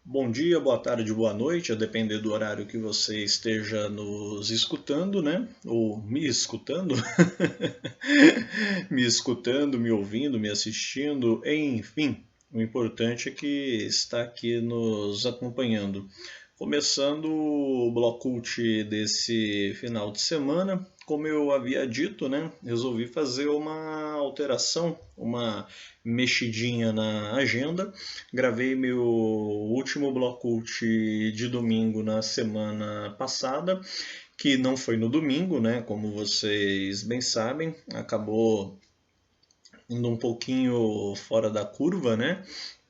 Bom dia, boa tarde, boa noite, a depender do horário que você esteja nos escutando, né? Ou me escutando, me escutando, me ouvindo, me assistindo, enfim. O importante é que está aqui nos acompanhando. Começando o Blocult desse final de semana, como eu havia dito, né, resolvi fazer uma alteração, uma mexidinha na agenda. Gravei meu último Blocult de domingo na semana passada, que não foi no domingo, né, como vocês bem sabem, acabou indo um pouquinho fora da curva, né?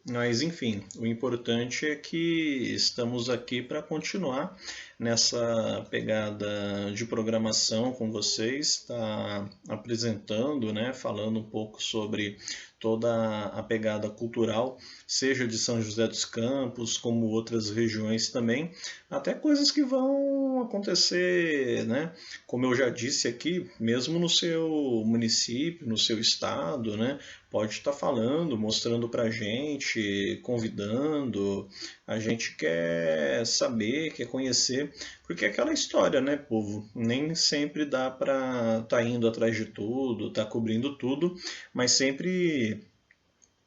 Mas enfim, o importante é que estamos aqui para continuar nessa pegada de programação com vocês, tá apresentando, né, falando um pouco sobre toda a pegada cultural, seja de São José dos Campos, como outras regiões também, até coisas que vão acontecer, né? Como eu já disse aqui, mesmo no seu município, no seu estado, né? Pode estar falando, mostrando para a gente, convidando. A gente quer saber, quer conhecer, porque é aquela história, né, povo? Nem sempre dá para estar indo atrás de tudo, estar cobrindo tudo, mas sempre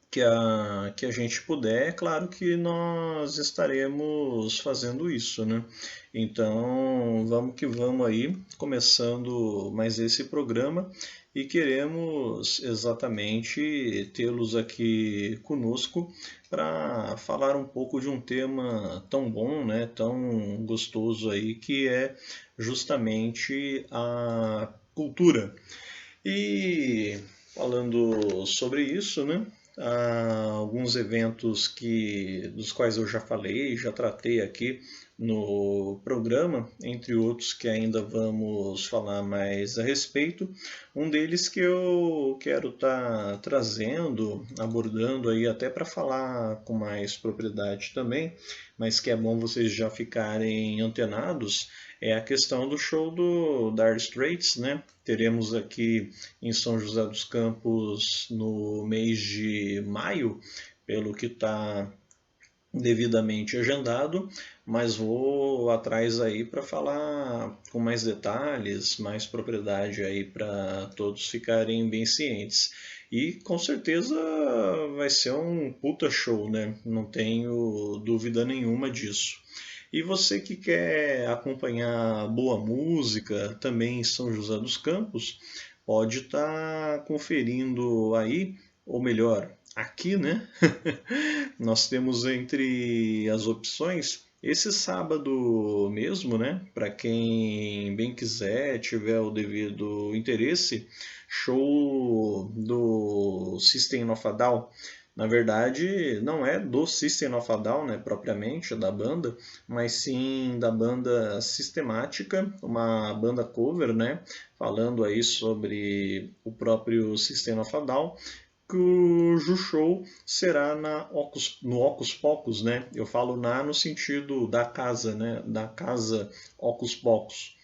que a gente puder, é claro que nós estaremos fazendo isso, né? Então, vamos que vamos aí, começando mais esse programa e queremos exatamente tê-los aqui conosco para falar um pouco de um tema tão bom, né, tão gostoso aí, que é justamente a cultura. E falando sobre isso, né? Há alguns eventos dos quais eu já falei, já tratei aqui no programa, entre outros que ainda vamos falar mais a respeito. Um deles que eu quero estar trazendo, abordando aí até para falar com mais propriedade também, mas que é bom vocês já ficarem antenados, é a questão do show do Dire Straits, né? Teremos aqui em São José dos Campos no mês de maio, pelo que está devidamente agendado, mas vou atrás aí para falar com mais detalhes, mais propriedade aí para todos ficarem bem cientes. E com certeza vai ser um puta show, né? Não tenho dúvida nenhuma disso. E você que quer acompanhar boa música também em São José dos Campos, pode estar conferindo aí, ou melhor, aqui, né? Nós temos entre as opções esse sábado mesmo, né? Para quem bem quiser, tiver o devido interesse, show do System of a Down. Na verdade, não é do System of a Down, né, propriamente, da banda, mas sim da banda Sistemática, uma banda cover, né, falando aí sobre o próprio System of a Down, cujo show será no Ocus Pocus, né? Eu falo no sentido da casa, né? Da casa Ocus Pocus.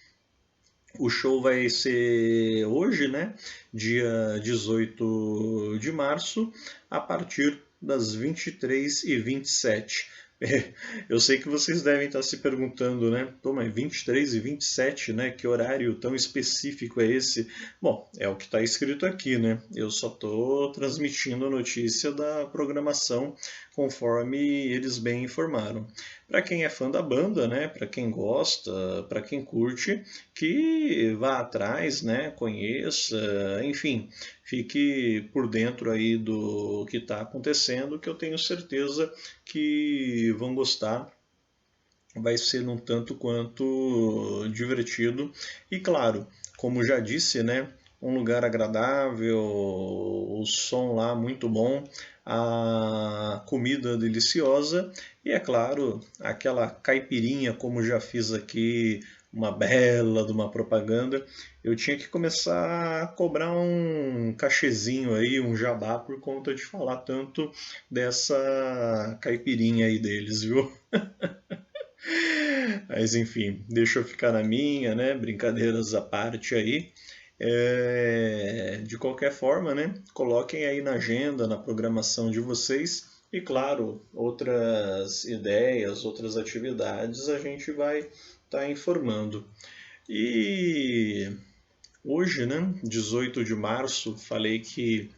O show vai ser hoje, né? Dia 18 de março, a partir das 23h27. Eu sei que vocês devem estar se perguntando, né? Pô, mas 23 e 27, né? Que horário tão específico é esse? Bom, é o que está escrito aqui, né? Eu só estou transmitindo a notícia da programação conforme eles bem informaram. Para quem é fã da banda, né? Para quem gosta, para quem curte, que vá atrás, né? Conheça, enfim, fique por dentro aí do que está acontecendo, que eu tenho certeza que vão gostar. Vai ser um tanto quanto divertido e claro, como já disse, né, um lugar agradável, o som lá muito bom, a comida deliciosa e é claro, aquela caipirinha como já fiz aqui, uma bela de uma propaganda, eu tinha que começar a cobrar um cachezinho aí, um jabá por conta de falar tanto dessa caipirinha aí deles, viu? Mas enfim, deixa eu ficar na minha, né? Brincadeiras à parte aí. De qualquer forma, né? Coloquem aí na agenda, na programação de vocês, E claro, outras ideias, outras atividades a gente vai estar informando. E hoje, né, 18 de março, falei que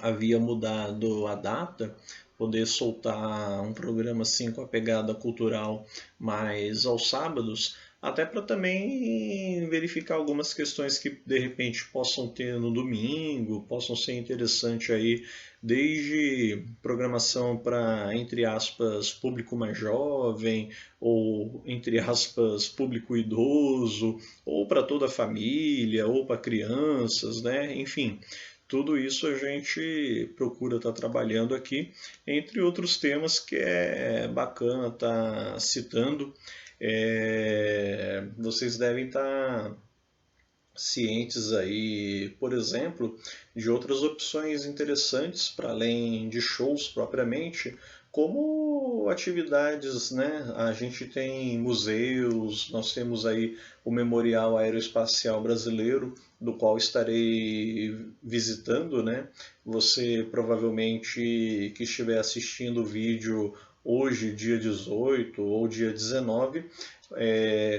havia mudado a data, poder soltar um programa assim com a pegada cultural mais aos sábados, até para também verificar algumas questões que de repente possam ter no domingo, possam ser interessantes aí, desde programação para, entre aspas, público mais jovem, ou entre aspas, público idoso, ou para toda a família, ou para crianças, né? Enfim, tudo isso a gente procura estar trabalhando aqui, entre outros temas que é bacana estar citando. Vocês devem estar cientes aí, por exemplo, de outras opções interessantes para além de shows propriamente, como atividades, né? A gente tem museus, nós temos aí o Memorial Aeroespacial Brasileiro, do qual estarei visitando, né? Você provavelmente que estiver assistindo o vídeo hoje, dia 18 ou dia 19,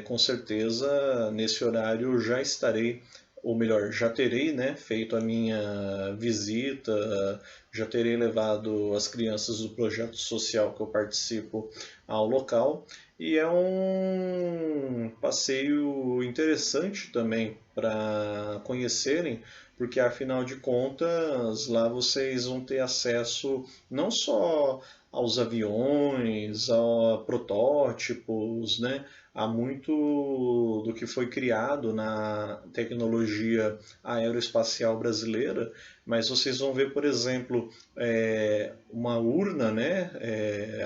com certeza nesse horário já estarei, ou melhor, já terei, né, feito a minha visita, já terei levado as crianças do projeto social que eu participo ao local. E é um passeio interessante também para conhecerem, porque afinal de contas lá vocês vão ter acesso não só aos aviões, a protótipos, né? Há muito do que foi criado na tecnologia aeroespacial brasileira, mas vocês vão ver, por exemplo, uma urna, né?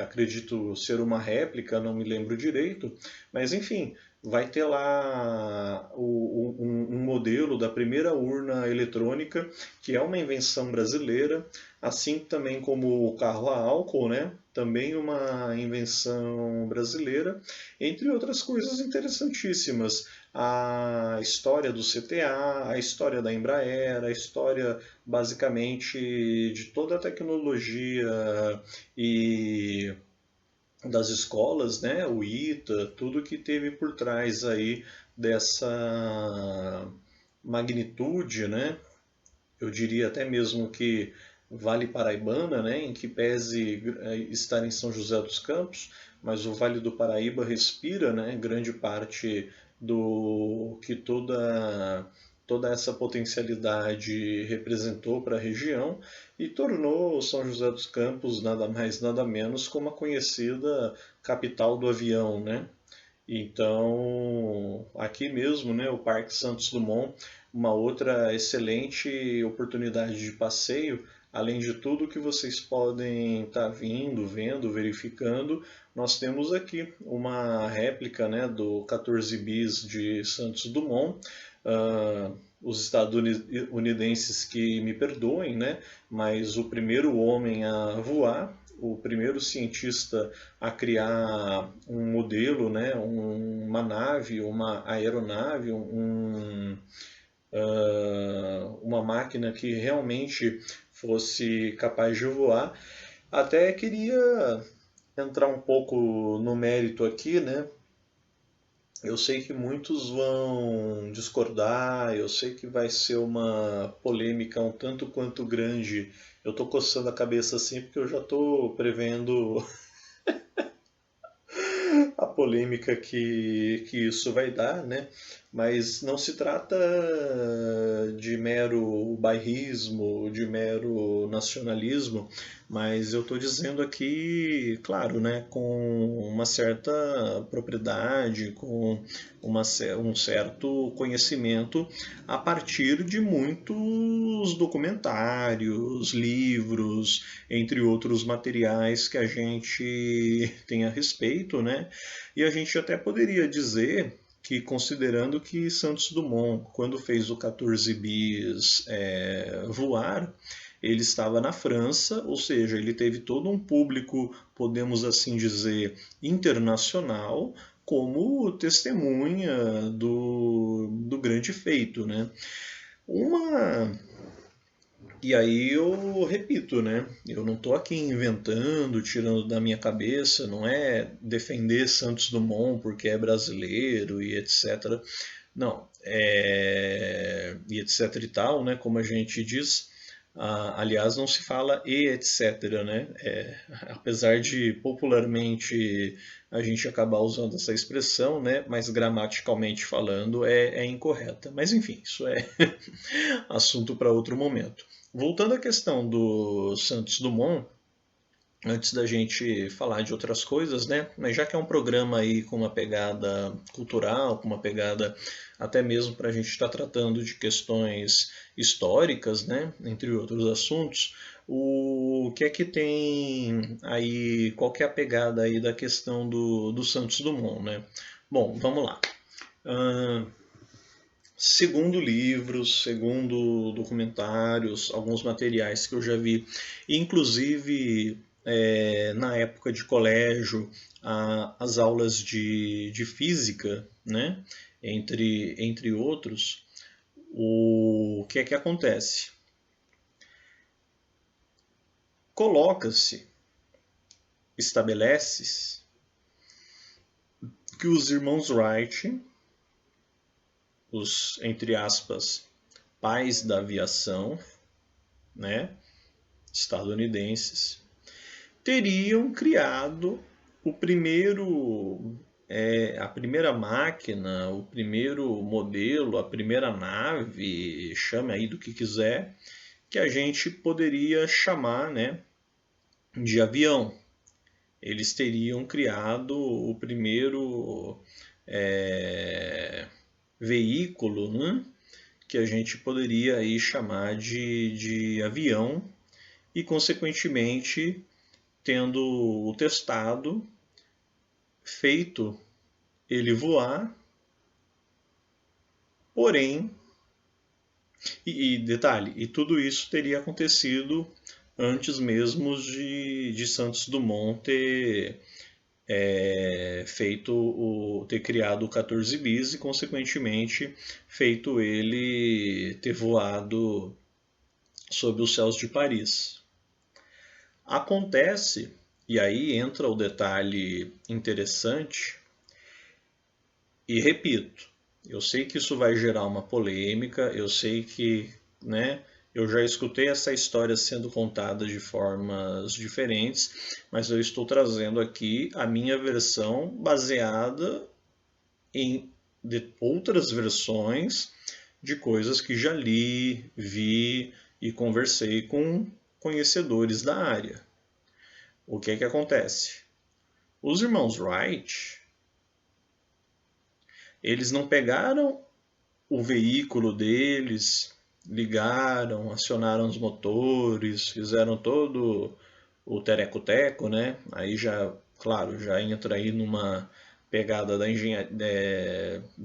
Acredito ser uma réplica, não me lembro direito, mas enfim, vai ter lá um modelo da primeira urna eletrônica, que é uma invenção brasileira, assim também como o carro a álcool, né? Também uma invenção brasileira, entre outras coisas interessantíssimas. A história do CTA, a história da Embraer, a história basicamente de toda a tecnologia e das escolas, né, o ITA, tudo que teve por trás aí dessa magnitude, né, eu diria até mesmo que Vale Paraibana, né, em que pese estar em São José dos Campos, mas o Vale do Paraíba respira, né, grande parte do que toda essa potencialidade representou para a região e tornou São José dos Campos nada mais nada menos como a conhecida capital do avião, né? Então, aqui mesmo, né, o Parque Santos Dumont, uma outra excelente oportunidade de passeio, além de tudo que vocês podem estar vindo, vendo, verificando, nós temos aqui uma réplica, né, do 14 bis de Santos Dumont. Os estadunidenses que me perdoem, né, mas o primeiro homem a voar, o primeiro cientista a criar um modelo, né, uma nave, uma aeronave, uma máquina que realmente fosse capaz de voar. Até queria entrar um pouco no mérito aqui, né? Eu sei que muitos vão discordar, eu sei que vai ser uma polêmica um tanto quanto grande. Eu estou coçando a cabeça assim porque eu já estou prevendo a polêmica que isso vai dar, né? Mas não se trata de mero bairrismo, de mero nacionalismo, mas eu estou dizendo aqui, claro, né, com uma certa propriedade, com um certo conhecimento a partir de muitos documentários, livros, entre outros materiais que a gente tem a respeito, né? E a gente até poderia dizer que, considerando que Santos Dumont, quando fez o 14 bis voar, ele estava na França, ou seja, ele teve todo um público, podemos assim dizer, internacional, como testemunha do grande feito, né? Uma E aí eu repito, né? Eu não estou aqui inventando, tirando da minha cabeça, não é defender Santos Dumont porque é brasileiro e etc. Não, e etc e tal, né? Como a gente diz. Aliás, não se fala e etc, né? Apesar de popularmente a gente acabar usando essa expressão, né? Mas gramaticalmente falando é incorreta. Mas enfim, isso é assunto para outro momento. Voltando à questão do Santos Dumont, antes da gente falar de outras coisas, né? Mas já que é um programa aí com uma pegada cultural, com uma pegada até mesmo para a gente estar tratando de questões históricas, né? Entre outros assuntos, o que é que tem aí, qual que é a pegada aí da questão do Santos Dumont, né? Bom, vamos lá. Segundo livros, segundo documentários, alguns materiais que eu já vi, inclusive na época de colégio, as aulas de física, né? Entre outros, o que é que acontece? Coloca-se, estabelece que os irmãos Wright, os, entre aspas, pais da aviação, né, estadunidenses, teriam criado o primeiro, a primeira máquina, o primeiro modelo, a primeira nave, chame aí do que quiser, que a gente poderia chamar, né, de avião. Eles teriam criado o primeiro veículo, né, que a gente poderia aí chamar de avião e, consequentemente, tendo o testado, feito ele voar, porém, e detalhe, e tudo isso teria acontecido antes mesmo de Santos Dumont ter ter criado o 14 bis e, consequentemente, feito ele ter voado sobre os céus de Paris. Acontece, e aí entra o detalhe interessante, e repito, eu sei que isso vai gerar uma polêmica, eu sei que, né, eu já escutei essa história sendo contada de formas diferentes, mas eu estou trazendo aqui a minha versão baseada em outras versões de coisas que já li, vi e conversei com conhecedores da área. O que é que acontece? Os irmãos Wright, eles não pegaram o veículo deles, ligaram, acionaram os motores, fizeram todo o tereco-teco, né? Aí já, claro, já entra aí numa pegada da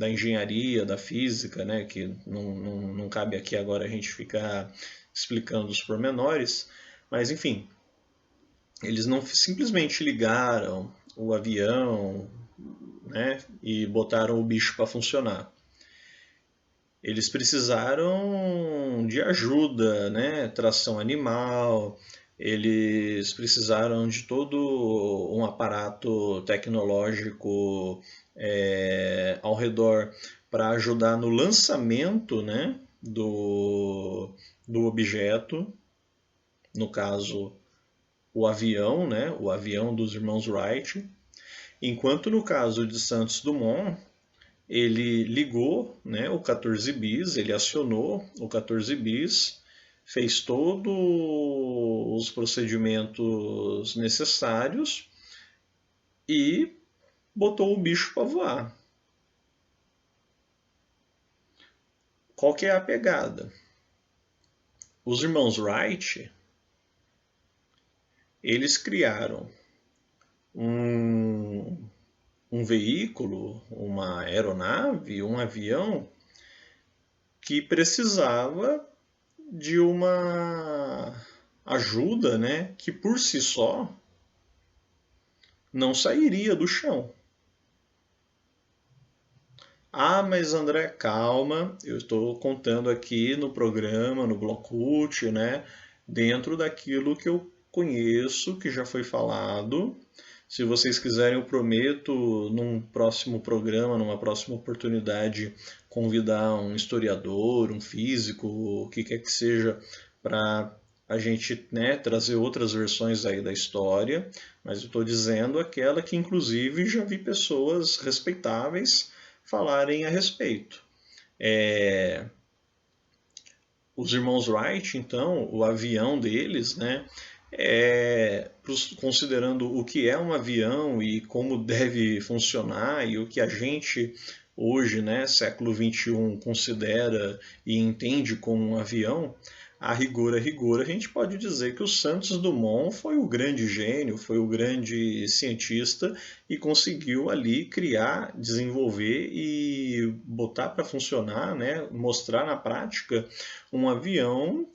engenharia, da física, né? Que não cabe aqui agora a gente ficar explicando os pormenores, mas enfim, eles não simplesmente ligaram o avião, né, e botaram o bicho para funcionar. Eles precisaram de ajuda, né, tração animal, eles precisaram de todo um aparato tecnológico ao redor para ajudar no lançamento, né, do objeto, no caso o avião, né, o avião dos irmãos Wright, enquanto no caso de Santos Dumont, ele ligou, né, o 14 bis, ele acionou o 14 bis, fez todos os procedimentos necessários e botou o bicho para voar. Qual que é a pegada? Os irmãos Wright, eles criaram um veículo, uma aeronave, um avião que precisava de uma ajuda, né, que por si só não sairia do chão. Ah, mas André, calma, eu estou contando aqui no programa, no Blocult, né? Dentro daquilo que eu conheço, que já foi falado. Se vocês quiserem, eu prometo, num próximo programa, numa próxima oportunidade, convidar um historiador, um físico, o que quer que seja, para a gente, né, trazer outras versões aí da história. Mas eu estou dizendo aquela que, inclusive, já vi pessoas respeitáveis falarem a respeito. É, os irmãos Wright, então, o avião deles, né, considerando o que é um avião e como deve funcionar e o que a gente hoje, né, século XXI, considera e entende como um avião, a rigor, a gente pode dizer que o Santos Dumont foi o grande gênio, foi o grande cientista e conseguiu ali criar, desenvolver e botar para funcionar, né, mostrar na prática um avião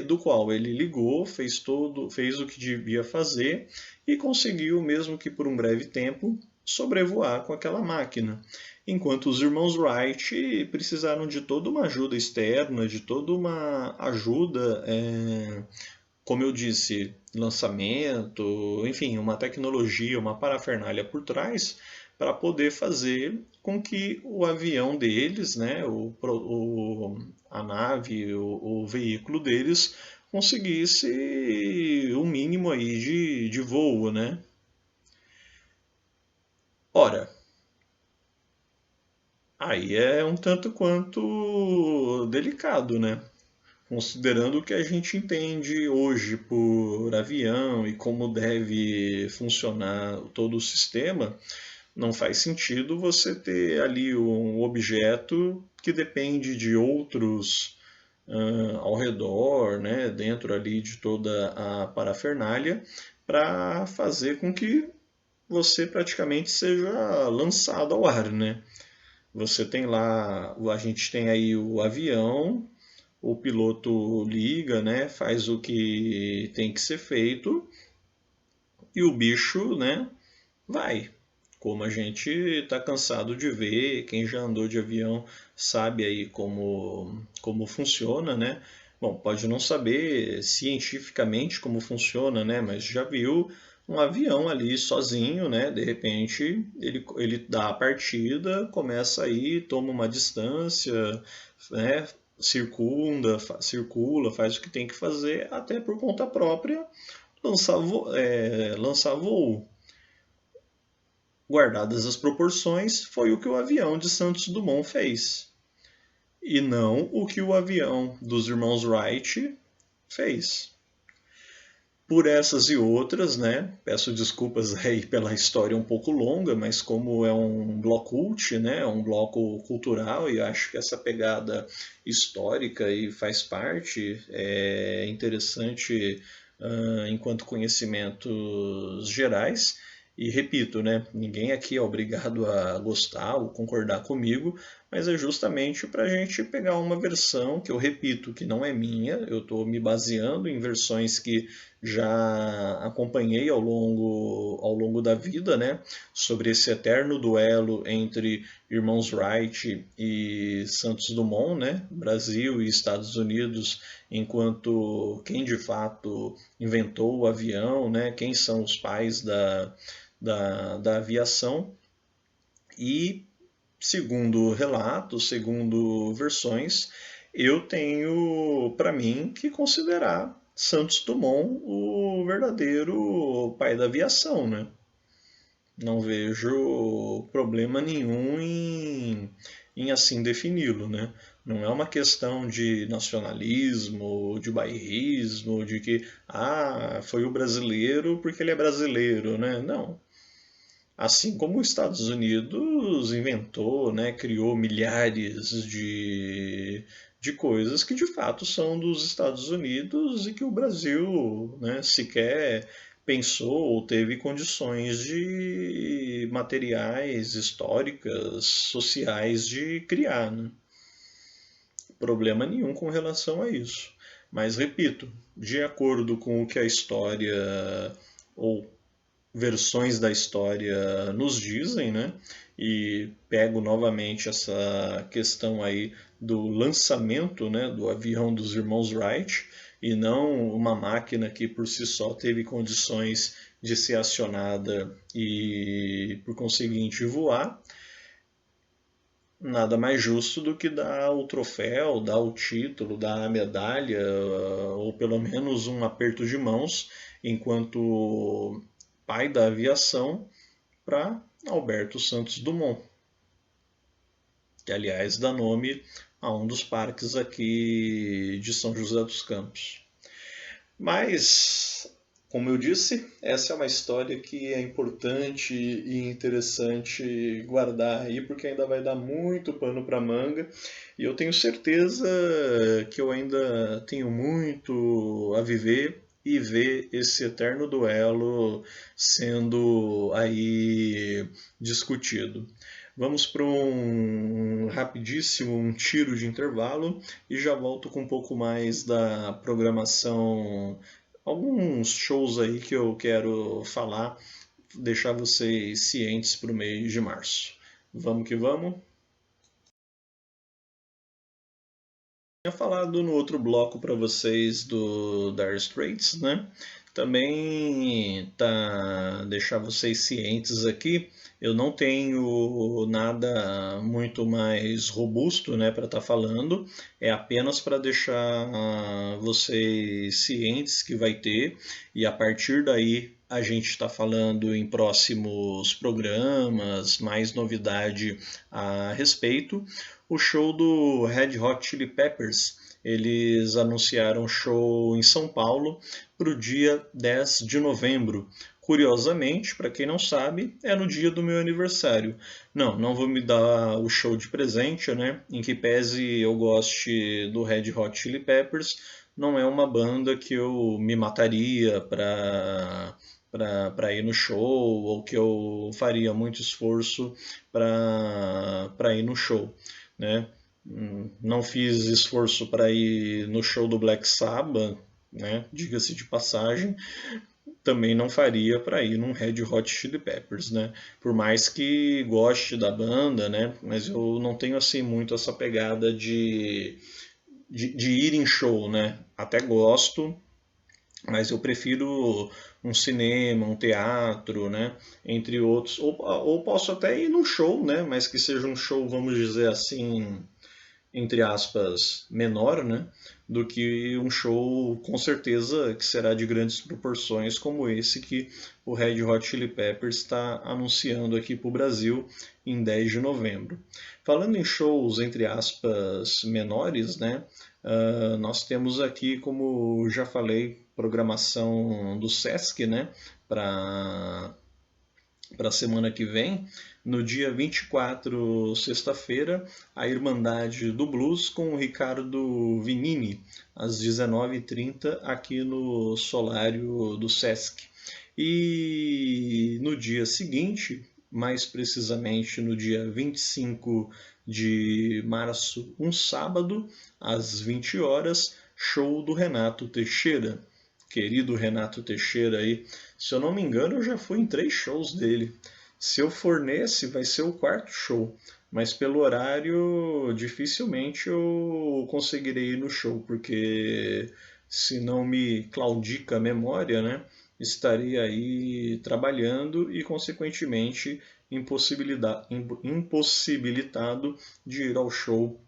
do qual ele ligou, fez o que devia fazer e conseguiu, mesmo que por um breve tempo, sobrevoar com aquela máquina. Enquanto os irmãos Wright precisaram de toda uma ajuda externa, de toda uma ajuda, como eu disse, lançamento, enfim, uma tecnologia, uma parafernália por trás, para poder fazer com que o avião deles, né, a nave, o veículo deles, conseguisse o mínimo aí de voo, né? Ora, aí é um tanto quanto delicado, né? Considerando o que a gente entende hoje por avião e como deve funcionar todo o sistema, não faz sentido você ter ali um objeto que depende de outros ao redor, né, dentro ali de toda a parafernália, para fazer com que você praticamente seja lançado ao ar, né? Você tem lá, a gente tem aí o avião, o piloto liga, né, faz o que tem que ser feito e o bicho, né, vai. Como a gente está cansado de ver, quem já andou de avião sabe aí como funciona, né? Bom, pode não saber cientificamente como funciona, né? Mas já viu um avião ali sozinho, né? De repente ele dá a partida, começa aí, toma uma distância, né? Circula, faz o que tem que fazer, até por conta própria lançar voo. Guardadas as proporções, foi o que o avião de Santos Dumont fez, e não o que o avião dos irmãos Wright fez. Por essas e outras, né? Peço desculpas aí pela história um pouco longa, mas como é um bloco cult, né? Um bloco cultural e acho que essa pegada histórica e faz parte, é interessante enquanto conhecimentos gerais. E repito, né? Ninguém aqui é obrigado a gostar ou concordar comigo, mas é justamente para a gente pegar uma versão que eu repito que não é minha, eu estou me baseando em versões que já acompanhei ao longo da vida, né, sobre esse eterno duelo entre irmãos Wright e Santos Dumont, né, Brasil e Estados Unidos, enquanto quem de fato inventou o avião, né, quem são os pais da aviação. E segundo relatos, segundo versões, eu tenho para mim que considerar Santos Dumont o verdadeiro pai da aviação, né? Não vejo problema nenhum em assim defini-lo, né? Não é uma questão de nacionalismo, de bairrismo, de que foi o brasileiro porque ele é brasileiro, né? Não. Assim como os Estados Unidos inventou, né, criou milhares de coisas que de fato são dos Estados Unidos e que o Brasil, né, sequer pensou ou teve condições de materiais, históricas, sociais de criar, né? Problema nenhum com relação a isso. Mas repito, de acordo com o que a história ou versões da história nos dizem, né? E pego novamente essa questão aí do lançamento, né, do avião dos irmãos Wright, e não uma máquina que por si só teve condições de ser acionada e, por conseguinte, voar. Nada mais justo do que dar o troféu, dar o título, dar a medalha, ou pelo menos um aperto de mãos, enquanto pai da aviação, para Alberto Santos Dumont, que aliás dá nome a um dos parques aqui de São José dos Campos. Mas, como eu disse, essa é uma história que é importante e interessante guardar aí, porque ainda vai dar muito pano para manga. E eu tenho certeza que eu ainda tenho muito a viver e ver esse eterno duelo sendo aí discutido. Vamos para um rapidíssimo um tiro de intervalo e já volto com um pouco mais da programação, alguns shows aí que eu quero falar, deixar vocês cientes para o mês de março. Vamos que vamos. Tinha falado no outro bloco para vocês do Dire Straits, né? Também tá deixar vocês cientes aqui. Eu não tenho nada muito mais robusto, né, para estar falando. É apenas para deixar vocês cientes que vai ter e a partir daí a gente está falando em próximos programas, mais novidade a respeito. O show do Red Hot Chili Peppers, eles anunciaram show em São Paulo para o dia 10 de novembro. Curiosamente, para quem não sabe, é no dia do meu aniversário. Não vou me dar o show de presente, né? Em que pese eu goste do Red Hot Chili Peppers, não é uma banda que eu me mataria para ir no show ou que eu faria muito esforço para ir no show, né? Não fiz esforço para ir no show do Black Sabbath, né? Diga-se de passagem, também não faria para ir num Red Hot Chili Peppers, né? Por mais que goste da banda, né? Mas eu não tenho assim muito essa pegada de ir em show, né? Até gosto, mas eu prefiro um cinema, um teatro, né? Entre outros. Ou posso até ir num show, né? Mas que seja um show, vamos dizer assim, entre aspas, menor, né? Do que um show com certeza que será de grandes proporções como esse que o Red Hot Chili Peppers está anunciando aqui para o Brasil em 10 de novembro. Falando em shows entre aspas menores, né? Nós temos aqui, como já falei, programação do Sesc, né? Para a semana que vem, no dia 24, sexta-feira, a Irmandade do Blues com o Ricardo Vinini, às 19h30, aqui no Solário do Sesc. E no dia seguinte, mais precisamente no dia 25 de março, um sábado, às 20 horas, show do Renato Teixeira. Querido Renato Teixeira aí, se eu não me engano, eu já fui em 3 shows dele. Se eu for nesse, vai ser o 4º show. Mas pelo horário, dificilmente eu conseguirei ir no show, porque se não me claudica a memória, né, estaria aí trabalhando e, consequentemente, impossibilitado de ir ao show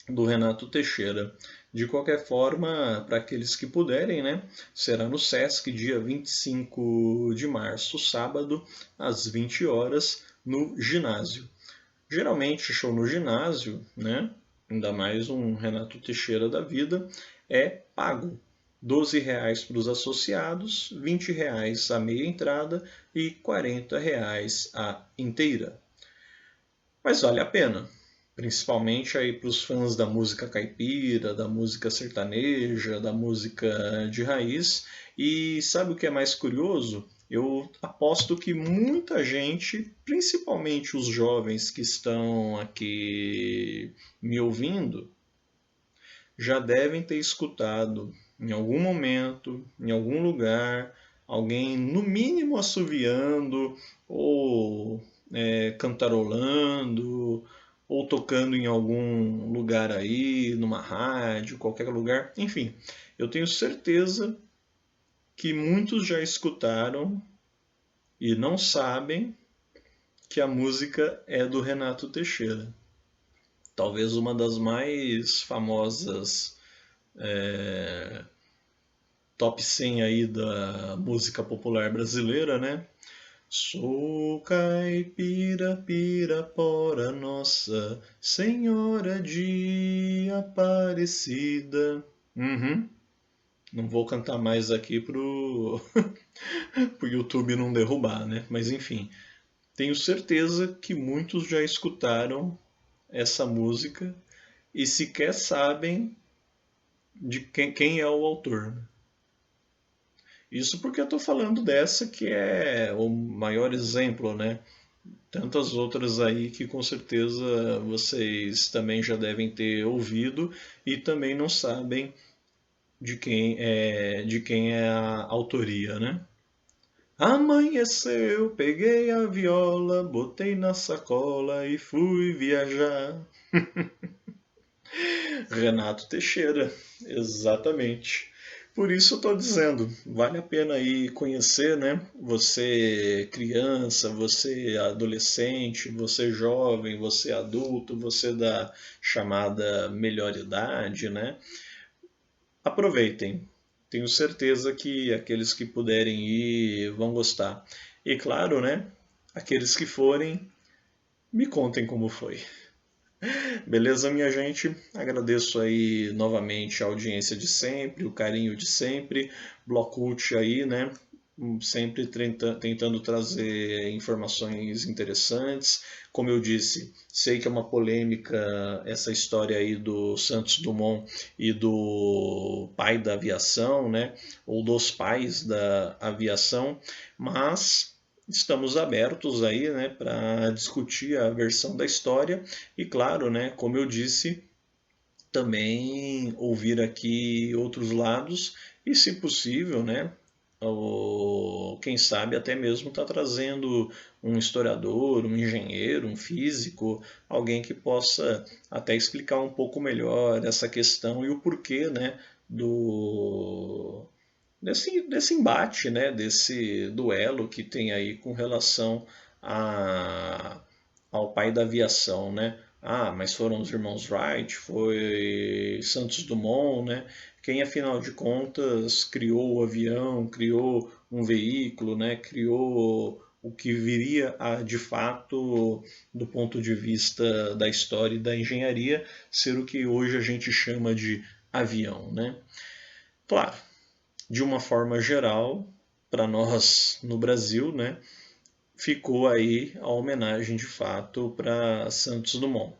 do Renato Teixeira. De qualquer forma, para aqueles que puderem, né, será no Sesc, dia 25 de março, sábado, às 20 horas, no ginásio. Geralmente, show no ginásio, né, ainda mais um Renato Teixeira da vida, é pago. R$ 12 para os associados, R$ 20 a meia entrada e R$ 40 a inteira. Mas vale a pena, principalmente aí para os fãs da música caipira, da música sertaneja, da música de raiz. E sabe o que é mais curioso? Eu aposto que muita gente, principalmente os jovens que estão aqui me ouvindo, já devem ter escutado em algum momento, em algum lugar, alguém no mínimo assoviando ou cantarolando ou tocando em algum lugar aí, numa rádio, qualquer lugar. Enfim, eu tenho certeza que muitos já escutaram e não sabem que a música é do Renato Teixeira. Talvez uma das mais famosas top 100 aí da música popular brasileira, né? Sou caipira, pirapora, Nossa Senhora de Aparecida. Uhum. Não vou cantar mais aqui pro YouTube não derrubar, né? Mas enfim, tenho certeza que muitos já escutaram essa música e sequer sabem de quem é o autor. Isso porque eu estou falando dessa que é o maior exemplo, né? Tantas outras aí que com certeza vocês também já devem ter ouvido e também não sabem de quem é a autoria, né? Amanheceu, peguei a viola, botei na sacola e fui viajar. Renato Teixeira, exatamente. Por isso eu estou dizendo, vale a pena aí conhecer, né? Você criança, você adolescente, você jovem, você adulto, você da chamada melhor idade, né? Aproveitem. Tenho certeza que aqueles que puderem ir vão gostar. E claro, né? Aqueles que forem, me contem como foi. Beleza, minha gente? Agradeço aí novamente a audiência de sempre, o carinho de sempre. Blocult aí, né? Sempre tentando trazer informações interessantes. Como eu disse, sei que é uma polêmica essa história aí do Santos Dumont e do pai da aviação, né? Ou dos pais da aviação, mas estamos abertos aí, né, para discutir a versão da história e, claro, né, como eu disse, também ouvir aqui outros lados e, se possível, né, ou quem sabe até mesmo está trazendo um historiador, um engenheiro, um físico, alguém que possa até explicar um pouco melhor essa questão e o porquê, né, desse embate, né, desse duelo que tem aí com relação ao pai da aviação, né? Ah, mas foram os irmãos Wright, foi Santos Dumont, né? Quem afinal de contas criou o avião, criou um veículo, né? Criou o que viria a, de fato, do ponto de vista da história e da engenharia, ser o que hoje a gente chama de avião, né? Claro, de uma forma geral, para nós no Brasil, né, ficou aí a homenagem de fato para Santos Dumont.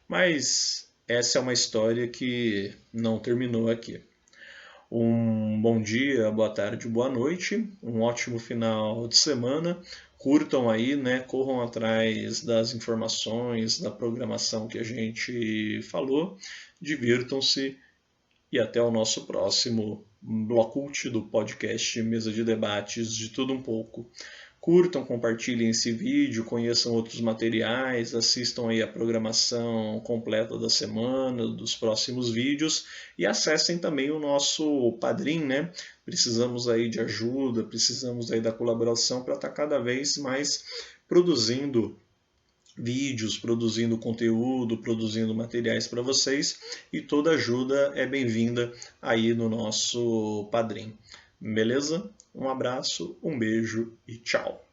Mas essa é uma história que não terminou aqui. Um bom dia, boa tarde, boa noite, um ótimo final de semana. Curtam aí, né? Corram atrás das informações, da programação que a gente falou. Divirtam-se e até o nosso próximo Blocult do podcast Mesa de Debates de Tudo Um Pouco. Curtam, compartilhem esse vídeo, conheçam outros materiais, assistam aí a programação completa da semana, dos próximos vídeos e acessem também o nosso Padrim, né? Precisamos aí de ajuda, precisamos aí da colaboração para estar cada vez mais produzindo vídeos, produzindo conteúdo, produzindo materiais para vocês e toda ajuda é bem-vinda aí no nosso Padrim. Beleza? Um abraço, um beijo e tchau!